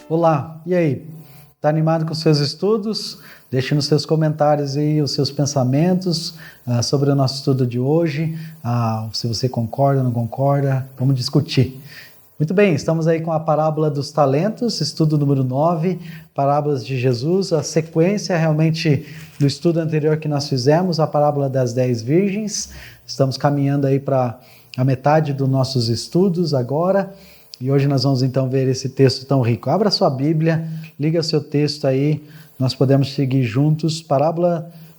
Olá, e aí? Está animado com os seus estudos? Deixe nos seus comentários aí os seus pensamentos sobre o nosso estudo de hoje. Se você concorda ou não concorda, vamos discutir. Muito bem, estamos aí com a parábola dos talentos, estudo número 9, parábolas de Jesus, a sequência realmente do estudo anterior que nós fizemos, a parábola das 10 virgens. Estamos caminhando aí para a metade dos nossos estudos agora. E hoje nós vamos então ver esse texto tão rico. Abra sua Bíblia, liga seu texto aí, nós podemos seguir juntos.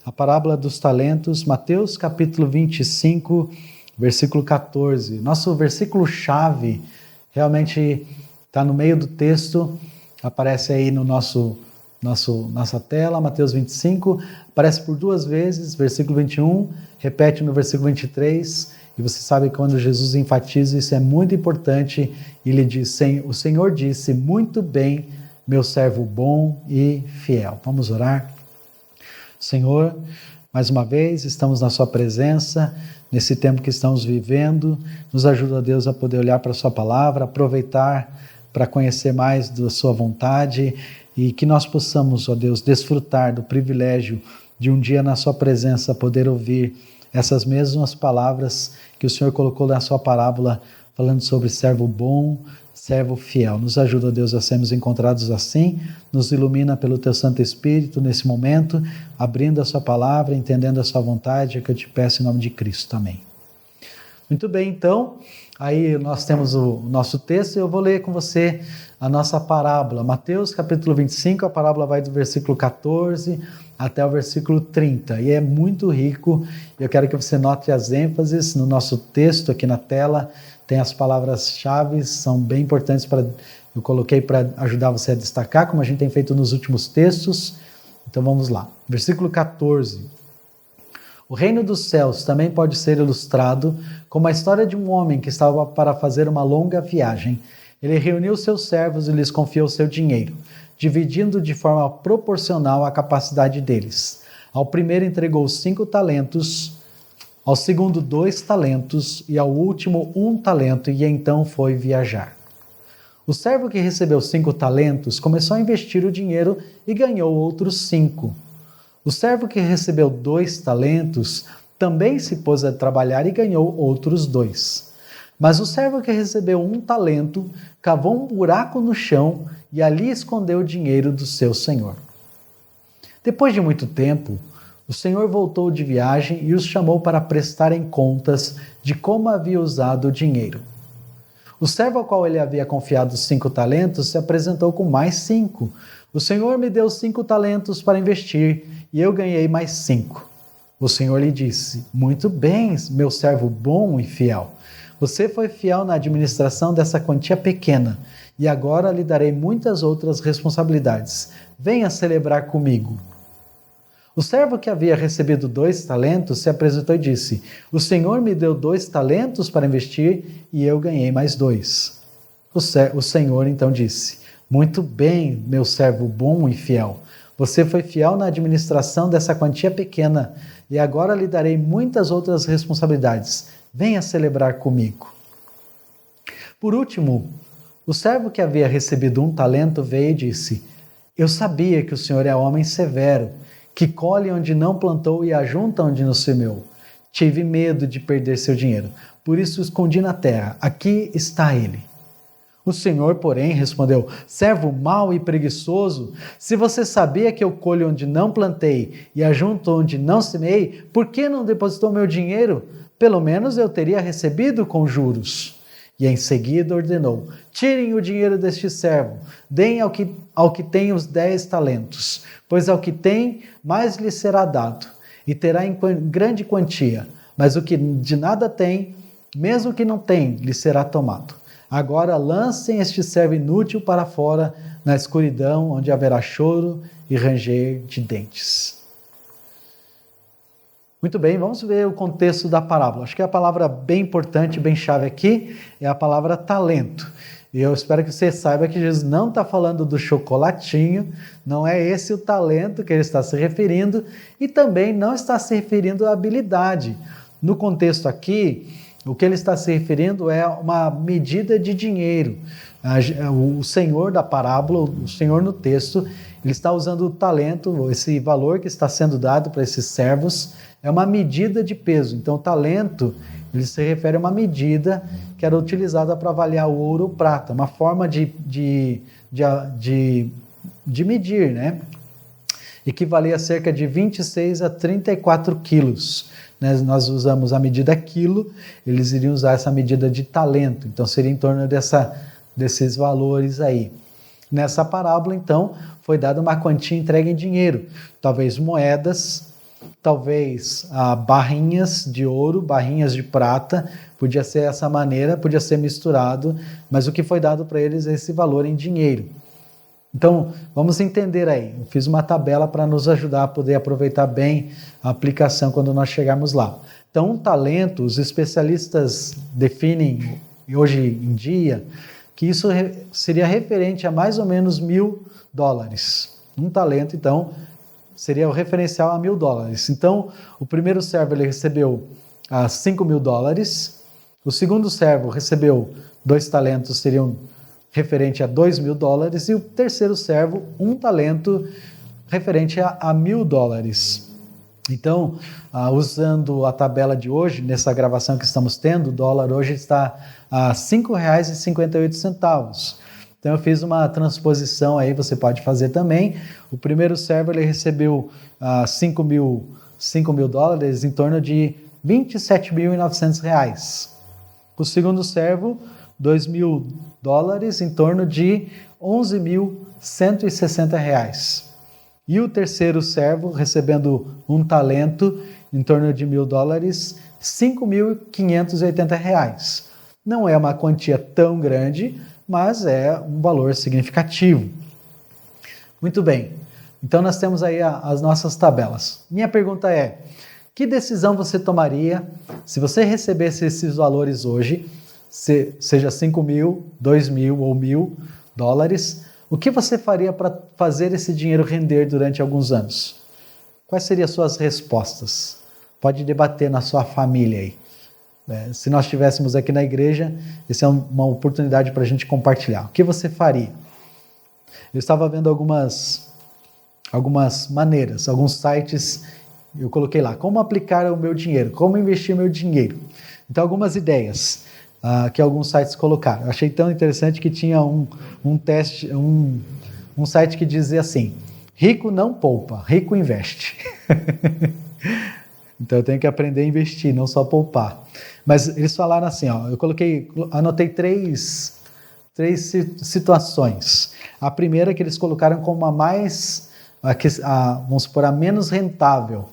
A parábola dos talentos, Mateus capítulo 25, versículo 14. Nosso versículo-chave realmente está no meio do texto, aparece aí no nossa tela, Mateus 25, aparece por 2 vezes, versículo 21, repete no versículo 23, e você sabe que quando Jesus enfatiza isso é muito importante, ele diz, o Senhor disse, muito bem, meu servo bom e fiel. Vamos orar? Senhor, mais uma vez estamos na sua presença, nesse tempo que estamos vivendo, nos ajuda, Deus, a poder olhar para a sua palavra, aproveitar para conhecer mais da sua vontade e que nós possamos, ó Deus, desfrutar do privilégio de um dia na sua presença poder ouvir essas mesmas palavras que o Senhor colocou na sua parábola, falando sobre servo bom, servo fiel. Nos ajuda, Deus, a sermos encontrados assim, nos ilumina pelo Teu Santo Espírito nesse momento, abrindo a sua palavra, entendendo a sua vontade, é que eu te peço em nome de Cristo. Amém. Muito bem, então, aí nós temos o nosso texto e eu vou ler com você a nossa parábola. Mateus capítulo 25, a parábola vai do versículo 14 até o versículo 30, e é muito rico. Eu quero que você note as ênfases no nosso texto aqui na tela, tem as palavras-chave, são bem importantes, eu coloquei para ajudar você a destacar, como a gente tem feito nos últimos textos. Então vamos lá, versículo 14. O reino dos céus também pode ser ilustrado como a história de um homem que estava para fazer uma longa viagem. Ele reuniu seus servos e lhes confiou seu dinheiro, dividindo de forma proporcional à capacidade deles. Ao primeiro entregou 5 talentos, ao segundo 2 talentos e ao último 1 talento, e então foi viajar. O servo que recebeu 5 talentos começou a investir o dinheiro e ganhou outros 5. O servo que recebeu 2 talentos também se pôs a trabalhar e ganhou outros 2. Mas o servo que recebeu 1 talento cavou um buraco no chão e ali escondeu o dinheiro do seu senhor. Depois de muito tempo, o senhor voltou de viagem e os chamou para prestarem contas de como havia usado o dinheiro. O servo ao qual ele havia confiado 5 talentos se apresentou com mais 5. O senhor me deu 5 talentos para investir e eu ganhei mais 5. O senhor lhe disse, muito bem, meu servo bom e fiel. Você foi fiel na administração dessa quantia pequena e agora lhe darei muitas outras responsabilidades. Venha celebrar comigo. O servo que havia recebido 2 talentos se apresentou e disse, o senhor me deu 2 talentos para investir e eu ganhei mais 2. O senhor então disse, muito bem, meu servo bom e fiel. Você foi fiel na administração dessa quantia pequena e agora lhe darei muitas outras responsabilidades. Venha celebrar comigo. Por último, o servo que havia recebido 1 talento veio e disse, eu sabia que o senhor é homem severo, que colhe onde não plantou e ajunta onde não semeou. Tive medo de perder seu dinheiro, por isso o escondi na terra. Aqui está ele. O senhor, porém, respondeu, servo mau e preguiçoso, se você sabia que eu colho onde não plantei e ajunto onde não semeei, por que não depositou meu dinheiro? Pelo menos eu teria recebido com juros. E em seguida ordenou, tirem o dinheiro deste servo, deem ao que tem os 10 talentos, pois ao que tem, mais lhe será dado, e terá em grande quantia, mas o que de nada tem, mesmo que não tem, lhe será tomado. Agora lancem este servo inútil para fora, na escuridão, onde haverá choro e ranger de dentes. Muito bem, vamos ver o contexto da parábola. Acho que a palavra bem importante, bem chave aqui, é a palavra talento. E eu espero que você saiba que Jesus não está falando do chocolatinho, não é esse o talento que ele está se referindo, e também não está se referindo à habilidade. No contexto aqui, o que ele está se referindo é uma medida de dinheiro. O Senhor da parábola, o Senhor no texto, ele está usando o talento, esse valor que está sendo dado para esses servos, é uma medida de peso. Então, o talento, ele se refere a uma medida que era utilizada para avaliar o ouro ou prata, uma forma de medir, né? Equivalia a cerca de 26 a 34 quilos. Né? Nós usamos a medida quilo, eles iriam usar essa medida de talento, então seria em torno desses valores aí. Nessa parábola, então, foi dada uma quantia entregue em dinheiro, talvez moedas, talvez barrinhas de ouro, barrinhas de prata, podia ser essa maneira, podia ser misturado, mas o que foi dado para eles é esse valor em dinheiro. Então, vamos entender aí. Eu fiz uma tabela para nos ajudar a poder aproveitar bem a aplicação quando nós chegarmos lá. Então, um talento, os especialistas definem hoje em dia que isso seria referente a mais ou menos $1.000. Um talento, então, seria o referencial a $1.000. Então, o primeiro servo ele recebeu $5.000. O segundo servo recebeu 2 talentos, seriam referente a $2.000, e o terceiro servo, 1 talento, referente a $1.000. Então, usando a tabela de hoje, nessa gravação que estamos tendo, o dólar hoje está a R$ 5,58. Então, eu fiz uma transposição aí, você pode fazer também. O primeiro servo ele recebeu $5.000, em torno de R$27.900. O segundo servo, $2.000, em torno de R$11.160. E o terceiro servo, recebendo 1 talento, em torno de $1.000, R$5.580. Não é uma quantia tão grande, mas é um valor significativo. Muito bem, então nós temos aí as nossas tabelas. Minha pergunta é, que decisão você tomaria se você recebesse esses valores hoje, seja 5.000, 2.000 ou $1.000, o que você faria para fazer esse dinheiro render durante alguns anos? Quais seriam as suas respostas? Pode debater na sua família aí. Se nós estivéssemos aqui na igreja, essa é uma oportunidade para a gente compartilhar. O que você faria? Eu estava vendo algumas maneiras, alguns sites, eu coloquei lá, como aplicar o meu dinheiro, como investir o meu dinheiro. Então, algumas ideias que alguns sites colocaram. Eu achei tão interessante que tinha um teste, um site que dizia assim, rico não poupa, rico investe. Então eu tenho que aprender a investir, não só poupar. Mas eles falaram assim, anotei três situações. A primeira que eles colocaram como vamos supor, a menos rentável,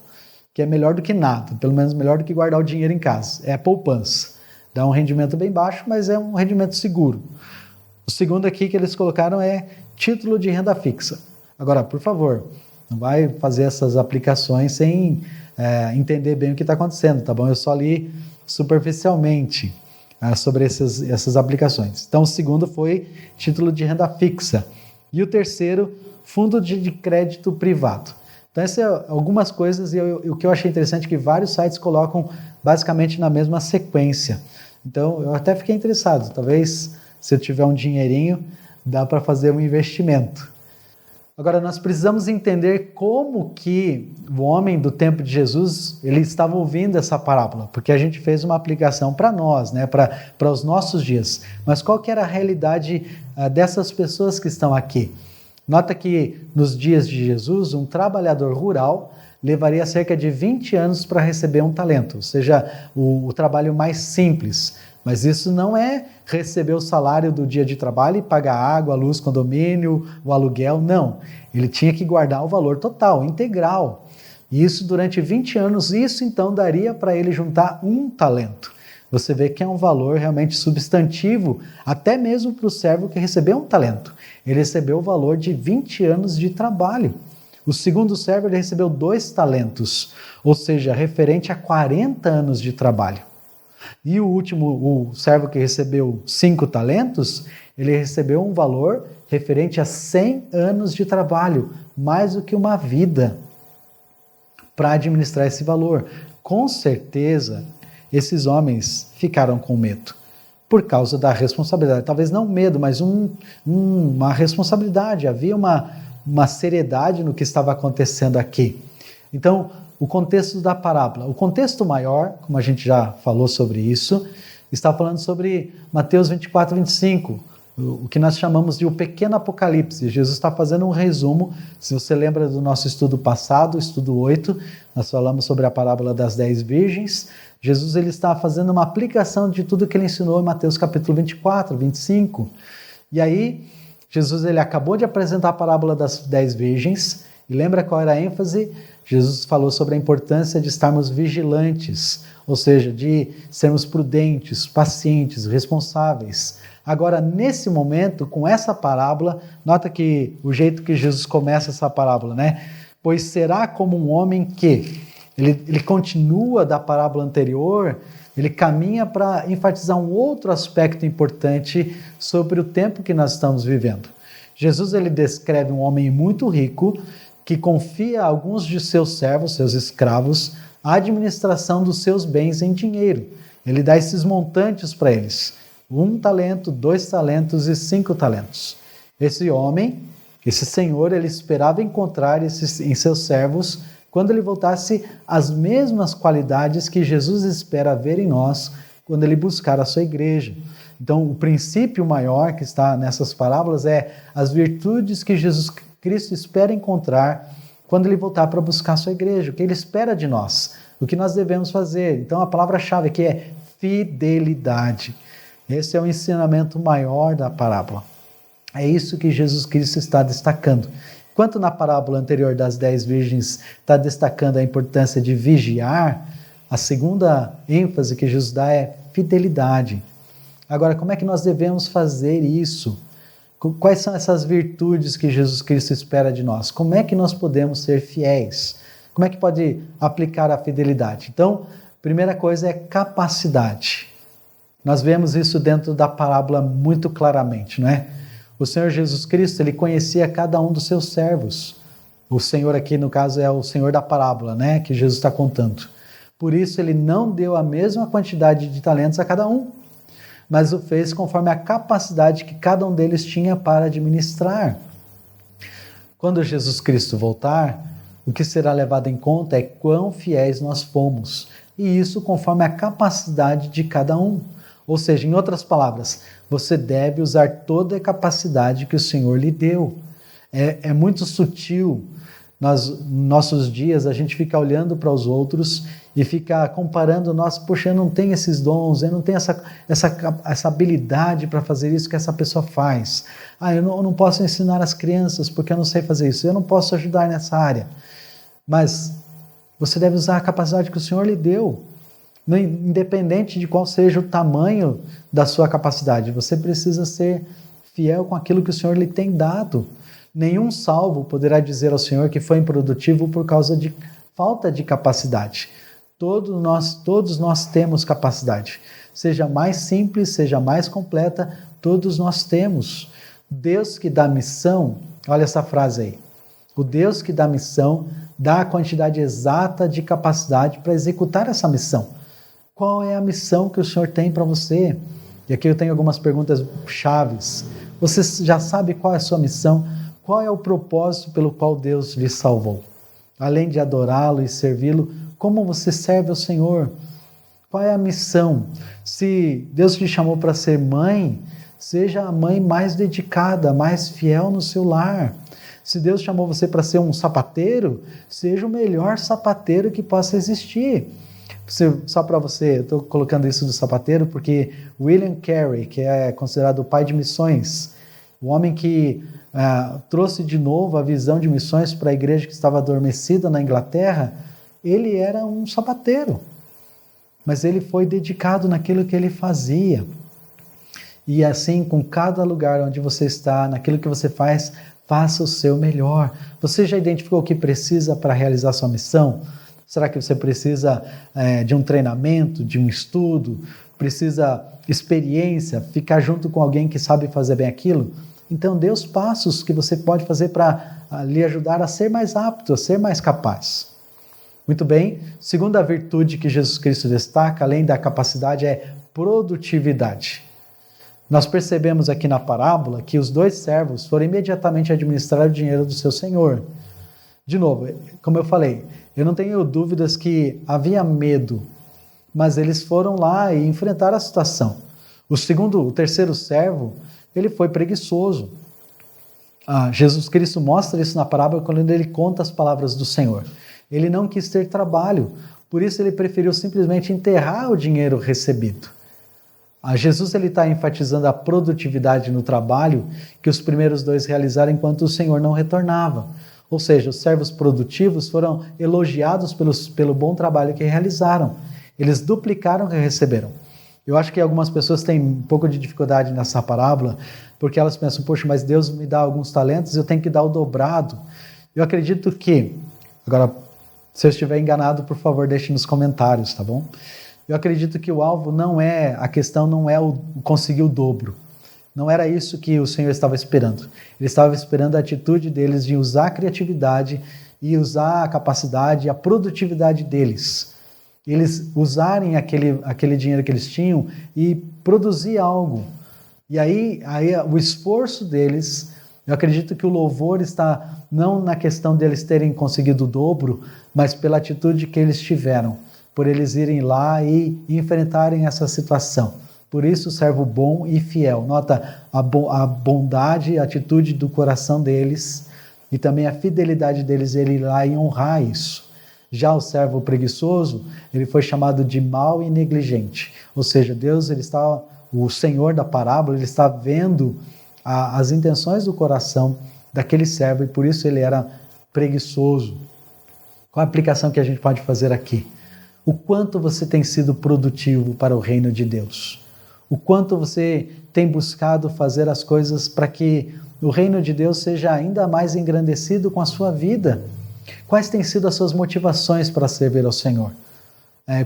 que é melhor do que nada, pelo menos melhor do que guardar o dinheiro em casa, é a poupança. Dá um rendimento bem baixo, mas é um rendimento seguro. O segundo aqui que eles colocaram é título de renda fixa. Agora, por favor, não vai fazer essas aplicações sem entender bem o que está acontecendo, tá bom? Eu só li superficialmente sobre essas aplicações. Então, o segundo foi título de renda fixa. E o terceiro, fundo de crédito privado. Então, essas são algumas coisas, e o que eu achei interessante é que vários sites colocam basicamente na mesma sequência. Então, eu até fiquei interessado. Talvez, se eu tiver um dinheirinho, dá para fazer um investimento. Agora, nós precisamos entender como que o homem do tempo de Jesus, ele estava ouvindo essa parábola, porque a gente fez uma aplicação para nós, né, para os nossos dias. Mas qual que era a realidade dessas pessoas que estão aqui? Nota que nos dias de Jesus, um trabalhador rural levaria cerca de 20 anos para receber um talento, ou seja, o trabalho mais simples. Mas isso não é receber o salário do dia de trabalho e pagar água, luz, condomínio, o aluguel, não. Ele tinha que guardar o valor total, integral. E isso durante 20 anos, isso então daria para ele juntar 1 talento. Você vê que é um valor realmente substantivo, até mesmo para o servo que recebeu 1 talento. Ele recebeu o valor de 20 anos de trabalho. O segundo servo ele recebeu 2 talentos, ou seja, referente a 40 anos de trabalho. E o último, o servo que recebeu 5 talentos, ele recebeu um valor referente a 100 anos de trabalho, mais do que uma vida, para administrar esse valor. Com certeza, esses homens ficaram com medo por causa da responsabilidade. Talvez não medo, mas uma responsabilidade. Havia uma seriedade no que estava acontecendo aqui. Então, o contexto da parábola. O contexto maior, como a gente já falou sobre isso, está falando sobre Mateus 24, 25, o que nós chamamos de o pequeno apocalipse. Jesus está fazendo um resumo. Se você lembra do nosso estudo passado, estudo 8, nós falamos sobre a parábola das 10 virgens. Jesus ele está fazendo uma aplicação de tudo que ele ensinou em Mateus capítulo 24, 25. E aí, Jesus ele acabou de apresentar a parábola das 10 virgens. E lembra qual era a ênfase? Jesus falou sobre a importância de estarmos vigilantes, ou seja, de sermos prudentes, pacientes, responsáveis. Agora, nesse momento, com essa parábola, nota que o jeito que Jesus começa essa parábola, né? Pois será como um homem que... Ele continua da parábola anterior, ele caminha para enfatizar um outro aspecto importante sobre o tempo que nós estamos vivendo. Jesus ele descreve um homem muito rico que confia a alguns de seus servos, seus escravos, a administração dos seus bens em dinheiro. Ele dá esses montantes para eles: 1 talento, 2 talentos e 5 talentos. Esse homem, esse senhor, ele esperava encontrar em seus servos, quando ele voltasse, as mesmas qualidades que Jesus espera ver em nós quando ele buscar a sua igreja. Então, o princípio maior que está nessas parábolas é as virtudes que Jesus Cristo espera encontrar quando ele voltar para buscar a sua igreja, o que ele espera de nós, o que nós devemos fazer. Então, a palavra-chave aqui é fidelidade. Esse é o ensinamento maior da parábola. É isso que Jesus Cristo está destacando. Enquanto na parábola anterior das 10 virgens está destacando a importância de vigiar, a segunda ênfase que Jesus dá é fidelidade. Agora, como é que nós devemos fazer isso? Quais são essas virtudes que Jesus Cristo espera de nós? Como é que nós podemos ser fiéis? Como é que pode aplicar a fidelidade? Então, primeira coisa é capacidade. Nós vemos isso dentro da parábola muito claramente, não é? O Senhor Jesus Cristo, ele conhecia cada um dos seus servos. O Senhor aqui, no caso, é o Senhor da parábola, né, que Jesus está contando. Por isso, ele não deu a mesma quantidade de talentos a cada um, mas o fez conforme a capacidade que cada um deles tinha para administrar. Quando Jesus Cristo voltar, o que será levado em conta é quão fiéis nós fomos, e isso conforme a capacidade de cada um. Ou seja, em outras palavras, você deve usar toda a capacidade que o Senhor lhe deu. É muito sutil. Nossos dias, a gente fica olhando para os outros e fica comparando, poxa, eu não tenho esses dons, eu não tenho essa habilidade para fazer isso que essa pessoa faz. Eu não posso ensinar as crianças porque eu não sei fazer isso, eu não posso ajudar nessa área. Mas você deve usar a capacidade que o Senhor lhe deu. Independente de qual seja o tamanho da sua capacidade, você precisa ser fiel com aquilo que o Senhor lhe tem dado. Nenhum salvo poderá dizer ao Senhor que foi improdutivo por causa de falta de capacidade. Todos nós temos capacidade. Seja mais simples, seja mais completa, todos nós temos. Deus que dá missão, olha essa frase aí. O Deus que dá missão dá a quantidade exata de capacidade para executar essa missão. Qual é a missão que o Senhor tem para você? E aqui eu tenho algumas perguntas chaves. Você já sabe qual é a sua missão? Qual é o propósito pelo qual Deus lhe salvou? Além de adorá-lo e servi-lo, como você serve ao Senhor? Qual é a missão? Se Deus te chamou para ser mãe, seja a mãe mais dedicada, mais fiel no seu lar. Se Deus chamou você para ser um sapateiro, seja o melhor sapateiro que possa existir. Só para você, eu estou colocando isso do sapateiro porque William Carey, que é considerado o pai de missões, o homem que trouxe de novo a visão de missões para a igreja que estava adormecida na Inglaterra, ele era um sapateiro, mas ele foi dedicado naquilo que ele fazia. E assim, com cada lugar onde você está, naquilo que você faz, faça o seu melhor. Você já identificou o que precisa para realizar sua missão? Será que você precisa de um treinamento, de um estudo? Precisa experiência, ficar junto com alguém que sabe fazer bem aquilo? Então dê os passos que você pode fazer para lhe ajudar a ser mais apto, a ser mais capaz. Muito bem. Segunda virtude que Jesus Cristo destaca, além da capacidade, é produtividade. Nós percebemos aqui na parábola que os 2 servos foram imediatamente administrar o dinheiro do seu senhor. De novo, como eu falei, eu não tenho dúvidas que havia medo, mas eles foram lá e enfrentaram a situação. O terceiro servo, ele foi preguiçoso. Jesus Cristo mostra isso na parábola quando ele conta as palavras do Senhor. Ele não quis ter trabalho, por isso ele preferiu simplesmente enterrar o dinheiro recebido. Jesus está enfatizando a produtividade no trabalho que os primeiros 2 realizaram enquanto o Senhor não retornava. Ou seja, os servos produtivos foram elogiados pelo bom trabalho que realizaram. Eles duplicaram o que receberam. Eu acho que algumas pessoas têm um pouco de dificuldade nessa parábola, porque elas pensam, poxa, mas Deus me dá alguns talentos, eu tenho que dar o dobrado. Eu acredito que, agora, se eu estiver enganado, por favor, deixe nos comentários, tá bom? Eu acredito que o alvo a questão não é o conseguir o dobro. Não era isso que o Senhor estava esperando. Ele estava esperando a atitude deles de usar a criatividade e usar a capacidade e a produtividade deles. Eles usarem aquele dinheiro que eles tinham e produzir algo. E aí o esforço deles, eu acredito que o louvor está não na questão deles terem conseguido o dobro, mas pela atitude que eles tiveram, por eles irem lá e enfrentarem essa situação. Por isso, servo bom e fiel. Nota a bondade, a atitude do coração deles e também a fidelidade deles, ele ir lá e honrar isso. Já o servo preguiçoso, ele foi chamado de mau e negligente. Ou seja, o Senhor da parábola, ele está vendo as intenções do coração daquele servo e por isso ele era preguiçoso. Qual a aplicação que a gente pode fazer aqui? O quanto você tem sido produtivo para o reino de Deus? O quanto você tem buscado fazer as coisas para que o reino de Deus seja ainda mais engrandecido com a sua vida? Quais têm sido as suas motivações para servir ao Senhor?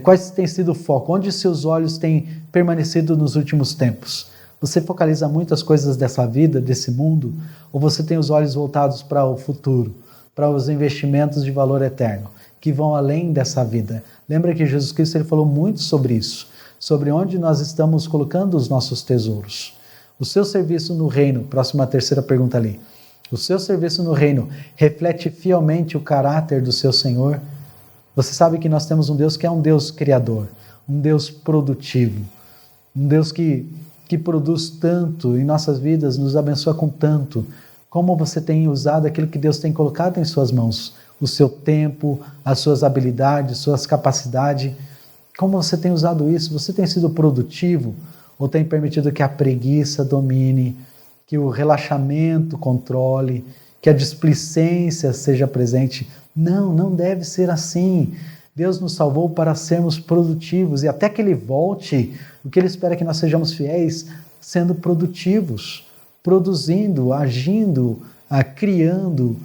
Quais têm sido o foco? Onde seus olhos têm permanecido nos últimos tempos? Você focaliza muito as coisas dessa vida, desse mundo? Ou você tem os olhos voltados para o futuro, para os investimentos de valor eterno, que vão além dessa vida? Lembra que Jesus Cristo ele falou muito sobre isso, sobre onde nós estamos colocando os nossos tesouros. O seu serviço no reino, próxima terceira pergunta ali, o seu serviço no reino reflete fielmente o caráter do seu Senhor? Você sabe que nós temos um Deus que é um Deus criador, um Deus produtivo, um Deus que produz tanto em nossas vidas, nos abençoa com tanto. Como você tem usado aquilo que Deus tem colocado em suas mãos? O seu tempo, as suas habilidades, suas capacidades. Como você tem usado isso? Você tem sido produtivo ou tem permitido que a preguiça domine, que o relaxamento controle, que a displicência seja presente? Não deve ser assim. Deus nos salvou para sermos produtivos e até que Ele volte, o que Ele espera é que nós sejamos fiéis, sendo produtivos, produzindo, agindo, criando,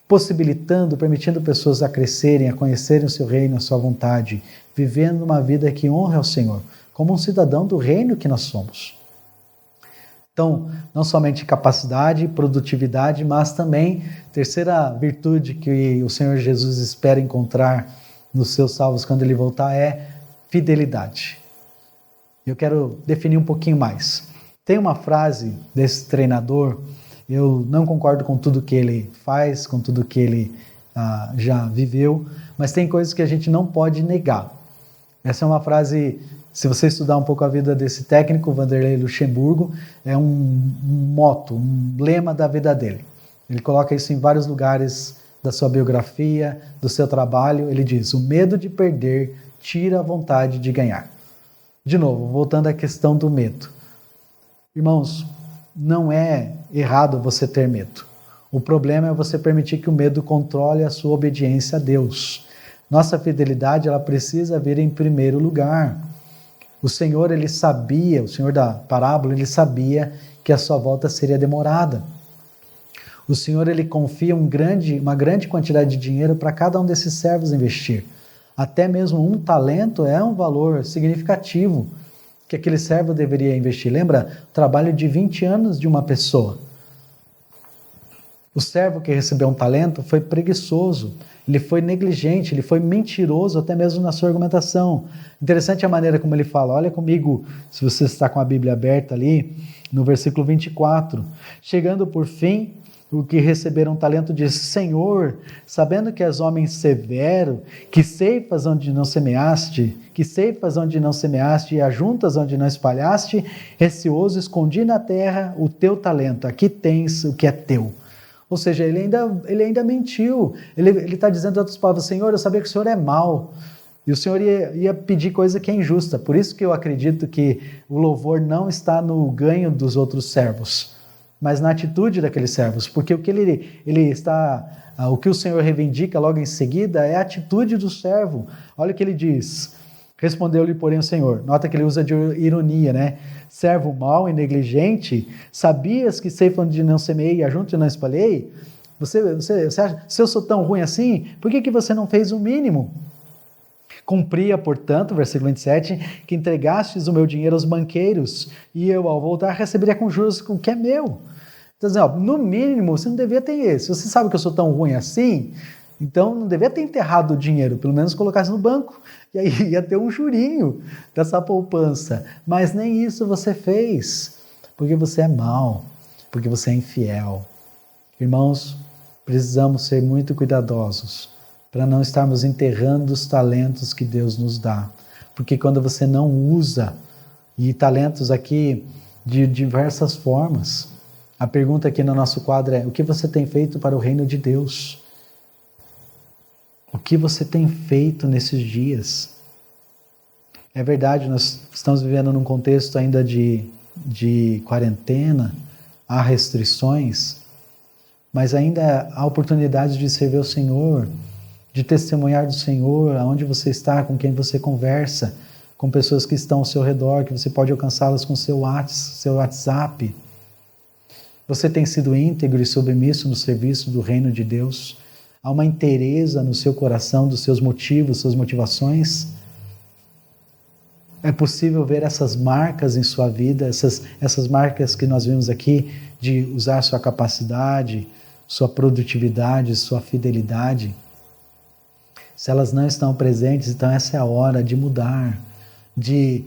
possibilitando, permitindo pessoas a crescerem, a conhecerem o seu reino, a sua vontade, vivendo uma vida que honra ao Senhor, como um cidadão do reino que nós somos. Então, não somente capacidade, produtividade, mas também, terceira virtude que o Senhor Jesus espera encontrar nos seus salvos quando Ele voltar é fidelidade. Eu quero definir um pouquinho mais. Tem uma frase desse treinador, eu não concordo com tudo que ele faz, com tudo que ele já viveu, mas tem coisas que a gente não pode negar. Essa é uma frase, se você estudar um pouco a vida desse técnico, Vanderlei Luxemburgo, é um motto, um lema da vida dele. Ele coloca isso em vários lugares da sua biografia, do seu trabalho. Ele diz: o medo de perder tira a vontade de ganhar. De novo, voltando à questão do medo. Irmãos, não é errado você ter medo. O problema é você permitir que o medo controle a sua obediência a Deus. Nossa fidelidade, ela precisa vir em primeiro lugar. O Senhor, ele sabia, o Senhor da parábola, ele sabia que a sua volta seria demorada. O Senhor, ele confia uma grande quantidade de dinheiro para cada um desses servos investir. Até mesmo um talento é um valor significativo que aquele servo deveria investir. Lembra o trabalho de 20 anos de uma pessoa? O servo que recebeu um talento foi preguiçoso, ele foi negligente, ele foi mentiroso até mesmo na sua argumentação. Interessante a maneira como ele fala. Olha comigo, se você está com a Bíblia aberta ali, no versículo 24. Chegando por fim, o que receberam um talento disse: Senhor, sabendo que és homem severo, que ceifas onde não semeaste, e ajuntas onde não espalhaste, receoso escondi na terra o teu talento, aqui tens o que é teu. Ou seja, ele ainda mentiu. Ele está dizendo em outras palavras: Senhor, eu sabia que o Senhor é mau. E o Senhor ia pedir coisa que é injusta. Por isso que eu acredito que o louvor não está no ganho dos outros servos, mas na atitude daqueles servos. Porque o que o Senhor reivindica logo em seguida é a atitude do servo. Olha o que ele diz. Respondeu-lhe, porém, o Senhor. Nota que ele usa de ironia, né? Servo mau e negligente, sabias que ceifo onde não semeei e ajunto e não espalhei? Você acha, se eu sou tão ruim assim, por que você não fez o mínimo? Cumpria, portanto, versículo 27, que entregastes o meu dinheiro aos banqueiros, e eu, ao voltar, receberia com juros o que é meu. Então, assim, no mínimo, você não devia ter esse. Você sabe que eu sou tão ruim assim, então não devia ter enterrado o dinheiro, pelo menos colocasse no banco, e aí ia ter um jurinho dessa poupança. Mas nem isso você fez, porque você é mau, porque você é infiel. Irmãos, precisamos ser muito cuidadosos para não estarmos enterrando os talentos que Deus nos dá. Porque quando você não usa, e talentos aqui de diversas formas, a pergunta aqui no nosso quadro é: o que você tem feito para o reino de Deus? O que você tem feito nesses dias? É verdade, nós estamos vivendo num contexto ainda de quarentena, há restrições, mas ainda há oportunidade de servir o Senhor, de testemunhar do Senhor, aonde você está, com quem você conversa, com pessoas que estão ao seu redor, que você pode alcançá-las com seu WhatsApp. Você tem sido íntegro e submisso no serviço do reino de Deus? Há uma inteireza no seu coração, dos seus motivos, suas motivações? É possível ver essas marcas em sua vida, essas marcas que nós vimos aqui, de usar sua capacidade, sua produtividade, sua fidelidade? Se elas não estão presentes, então essa é a hora de mudar, de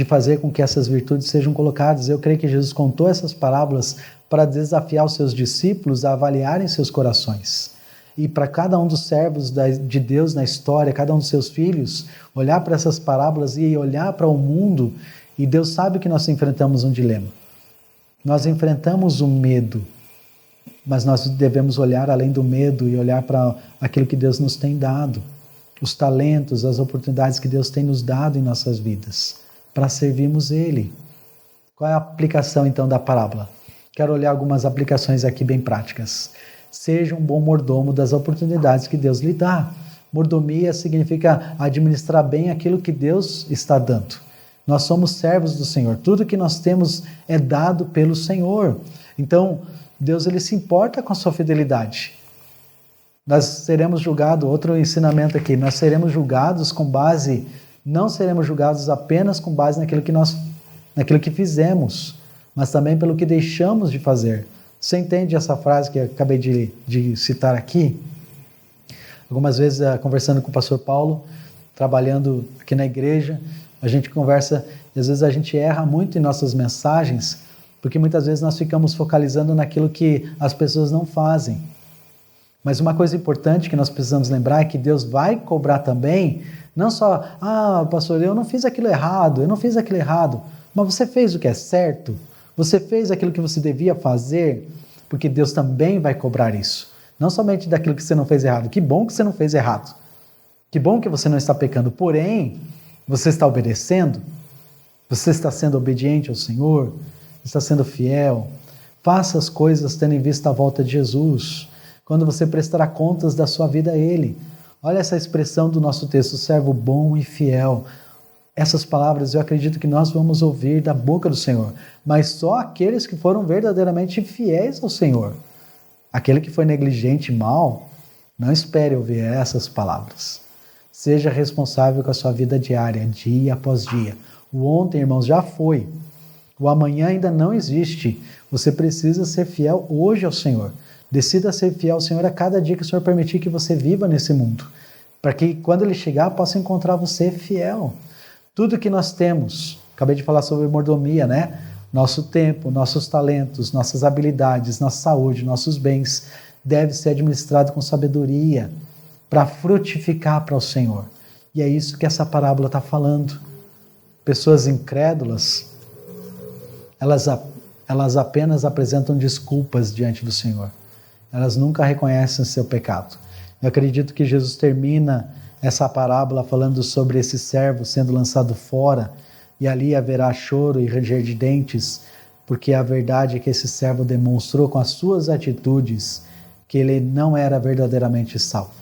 fazer com que essas virtudes sejam colocadas. Eu creio que Jesus contou essas parábolas para desafiar os seus discípulos a avaliarem seus corações. E para cada um dos servos de Deus na história, cada um dos seus filhos, olhar para essas parábolas e olhar para o mundo, e Deus sabe que nós enfrentamos um dilema. Nós enfrentamos o medo, mas nós devemos olhar além do medo e olhar para aquilo que Deus nos tem dado, os talentos, as oportunidades que Deus tem nos dado em nossas vidas, para servirmos Ele. Qual é a aplicação então da parábola? Quero olhar algumas aplicações aqui bem práticas. Seja um bom mordomo das oportunidades que Deus lhe dá. Mordomia significa administrar bem aquilo que Deus está dando. Nós somos servos do Senhor. Tudo que nós temos é dado pelo Senhor. Então, Deus ele se importa com a sua fidelidade. Nós seremos julgados, outro ensinamento aqui, nós seremos julgados com base, não seremos julgados apenas com base naquilo que fizemos, mas também pelo que deixamos de fazer. Você entende essa frase que eu acabei de citar aqui? Algumas vezes, conversando com o pastor Paulo, trabalhando aqui na igreja, a gente conversa e às vezes a gente erra muito em nossas mensagens, porque muitas vezes nós ficamos focalizando naquilo que as pessoas não fazem. Mas uma coisa importante que nós precisamos lembrar é que Deus vai cobrar também, não só, pastor, eu não fiz aquilo errado, mas você fez o que é certo? Você fez aquilo que você devia fazer? Porque Deus também vai cobrar isso. Não somente daquilo que você não fez errado. Que bom que você não fez errado. Que bom que você não está pecando. Porém, você está obedecendo? Você está sendo obediente ao Senhor? Está sendo fiel? Faça as coisas tendo em vista a volta de Jesus. Quando você prestará contas da sua vida a Ele. Olha essa expressão do nosso texto, servo bom e fiel. Essas palavras eu acredito que nós vamos ouvir da boca do Senhor, mas só aqueles que foram verdadeiramente fiéis ao Senhor. Aquele que foi negligente e mau, não espere ouvir essas palavras. Seja responsável com a sua vida diária, dia após dia. O ontem, irmãos, já foi. O amanhã ainda não existe. Você precisa ser fiel hoje ao Senhor. Decida ser fiel ao Senhor a cada dia que o Senhor permitir que você viva nesse mundo, para que quando Ele chegar possa encontrar você fiel. Tudo que nós temos, acabei de falar sobre mordomia, né? Nosso tempo, nossos talentos, nossas habilidades, nossa saúde, nossos bens, deve ser administrado com sabedoria para frutificar para o Senhor. E é isso que essa parábola está falando. Pessoas incrédulas, elas apenas apresentam desculpas diante do Senhor. Elas nunca reconhecem seu pecado. Eu acredito que Jesus termina essa parábola falando sobre esse servo sendo lançado fora, e ali haverá choro e ranger de dentes, porque a verdade é que esse servo demonstrou com as suas atitudes que ele não era verdadeiramente salvo.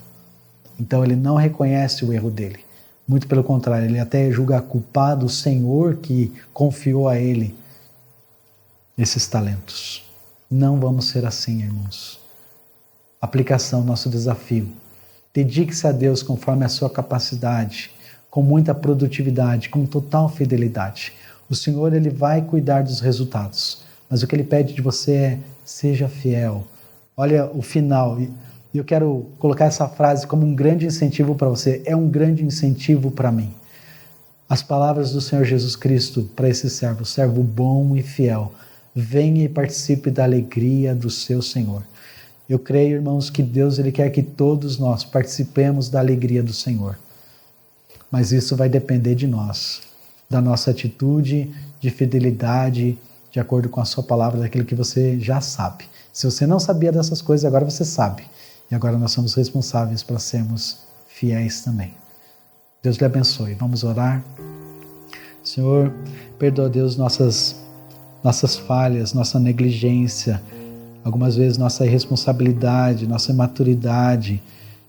Então ele não reconhece o erro dele. Muito pelo contrário, ele até julga culpado o Senhor que confiou a ele esses talentos. Não vamos ser assim, irmãos. Aplicação, nosso desafio. Dedique-se a Deus conforme a sua capacidade, com muita produtividade, com total fidelidade. O Senhor, Ele vai cuidar dos resultados, mas o que Ele pede de você é: seja fiel. Olha o final, e eu quero colocar essa frase como um grande incentivo para você, é um grande incentivo para mim. As palavras do Senhor Jesus Cristo para esse servo bom e fiel: venha e participe da alegria do seu Senhor. Eu creio, irmãos, que Deus Ele quer que todos nós participemos da alegria do Senhor. Mas isso vai depender de nós, da nossa atitude de fidelidade, de acordo com a sua palavra, daquilo que você já sabe. Se você não sabia dessas coisas, agora você sabe. E agora nós somos responsáveis para sermos fiéis também. Deus lhe abençoe. Vamos orar. Senhor, perdoa, Deus, nossas falhas, nossa negligência, algumas vezes nossa irresponsabilidade, nossa imaturidade.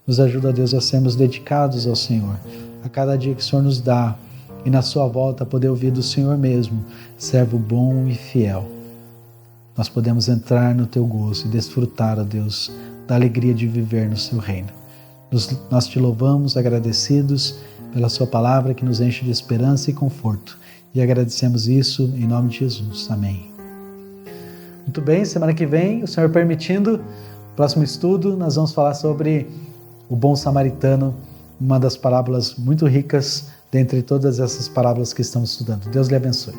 Nos ajuda, Deus, a sermos dedicados ao Senhor. A cada dia que o Senhor nos dá, e na sua volta poder ouvir do Senhor mesmo: servo bom e fiel. Nós podemos entrar no teu gozo e desfrutar, ó Deus, da alegria de viver no seu reino. Nós te louvamos, agradecidos pela sua palavra que nos enche de esperança e conforto. E agradecemos isso em nome de Jesus. Amém. Muito bem, semana que vem, o Senhor permitindo, próximo estudo, nós vamos falar sobre o bom samaritano, uma das parábolas muito ricas dentre todas essas parábolas que estamos estudando. Deus lhe abençoe.